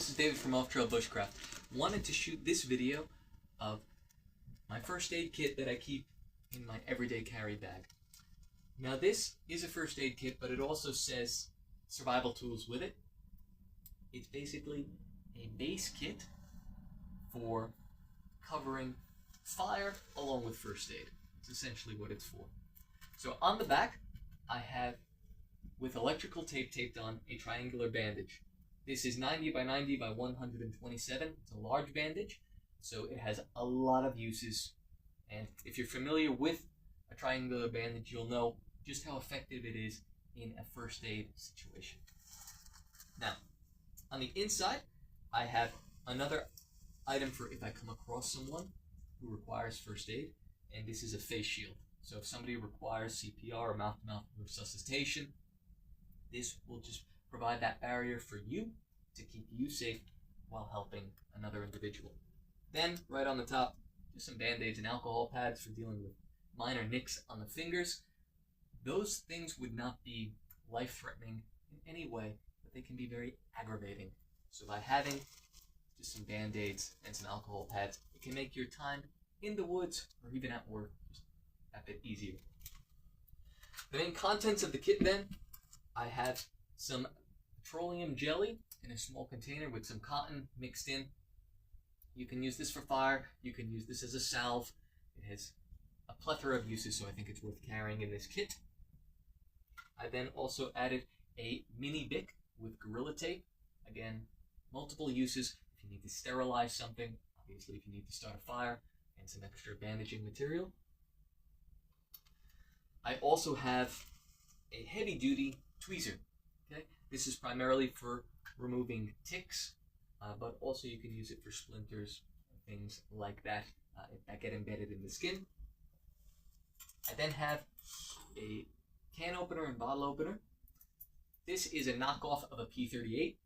this is David from Off Trail Bushcraft. Wanted to shoot this video of my first aid kit that I keep in my everyday carry bag. Now this is a first aid kit, but it also says survival tools with it. It's basically a base kit for covering fire along with first aid. It's essentially what it's for. So on the back, I have, with electrical tape taped on, a triangular bandage. This is 90 by 90 by 127. It's a large bandage, so it has a lot of uses. And if you're familiar with a triangular bandage, you'll know just how effective it is in a first aid situation. Now, on the inside, I have another item for if I come across someone who requires first aid, and this is a face shield. So if somebody requires CPR or mouth-to-mouth resuscitation, this will just provide that barrier for you to keep you safe while helping another individual. Then, right on the top, just some band-aids and alcohol pads for dealing with minor nicks on the fingers. Those things would not be life-threatening in any way, but they can be very aggravating. So by having just some band-aids and some alcohol pads, it can make your time in the woods or even at work just a bit easier. The main contents of the kit then, I have some petroleum jelly in a small container with some cotton mixed in. You can use this for fire, you can use this as a salve. It has a plethora of uses, so I think it's worth carrying in this kit. I then also added a mini Bic with Gorilla Tape. Again, multiple uses. If you need to sterilize something, obviously if you need to start a fire, and some extra bandaging material. I also have a heavy-duty tweezer. Okay, this is primarily for removing ticks, but also you can use it for splinters, things like that that get embedded in the skin. I then have a can opener and bottle opener. This is a knockoff of a P38,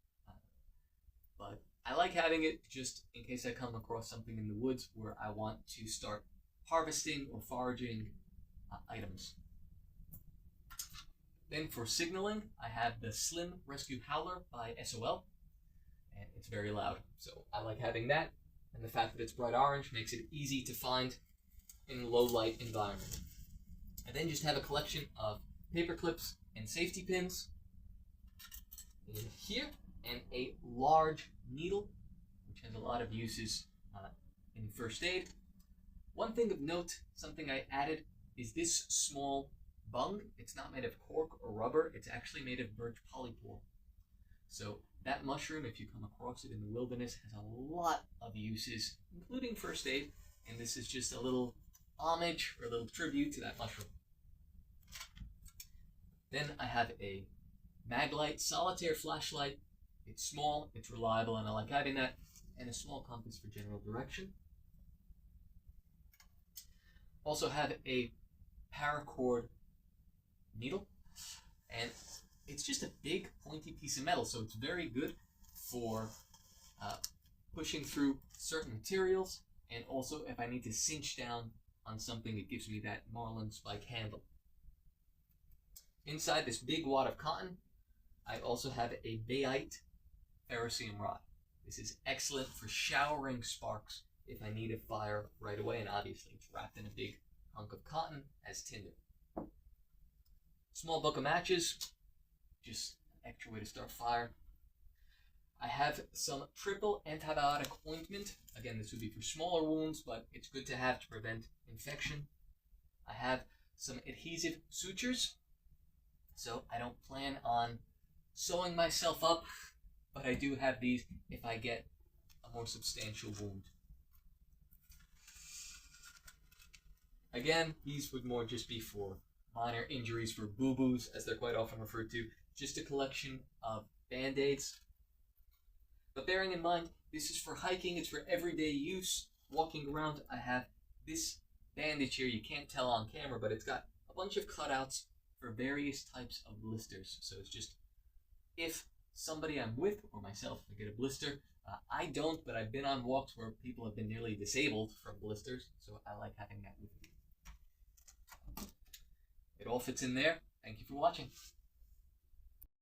but I like having it just in case I come across something in the woods where I want to start harvesting or foraging items. Then for signaling, I have the Slim Rescue Howler by SOL, and it's very loud, so I like having that, and the fact that it's bright orange makes it easy to find in a low light environment. I then just have a collection of paper clips and safety pins in here, and a large needle, which has a lot of uses in first aid. One thing of note, something I added, is this small bung. It's not made of cork or rubber, it's actually made of birch polypore. So that mushroom, if you come across it in the wilderness, has a lot of uses, including first aid, and this is just a little homage or a little tribute to that mushroom. Then I have a Maglite solitaire flashlight. It's small, it's reliable, and I like having that, and a small compass for general direction. Also have a paracord needle, and it's just a big pointy piece of metal, so it's very good for pushing through certain materials, and also if I need to cinch down on something, it gives me that marlin spike handle. Inside this big wad of cotton, I also have a bayite ferrocerium rod. This is excellent for showering sparks if I need a fire right away, and obviously it's wrapped in a big hunk of cotton as tinder. Small book of matches, just an extra way to start fire. I have some triple antibiotic ointment. Again, this would be for smaller wounds, but it's good to have to prevent infection. I have some adhesive sutures, so I don't plan on sewing myself up, but I do have these if I get a more substantial wound. Again, these would more just be for minor injuries, for boo-boos, as they're quite often referred to. Just a collection of band-aids. But bearing in mind, this is for hiking, it's for everyday use. Walking around, I have this bandage here. You can't tell on camera, but it's got a bunch of cutouts for various types of blisters. So it's just, if somebody I'm with, or myself, I get a blister, I don't, but I've been on walks where people have been nearly disabled from blisters, so I like having that with me. It all fits in there. Thank you for watching.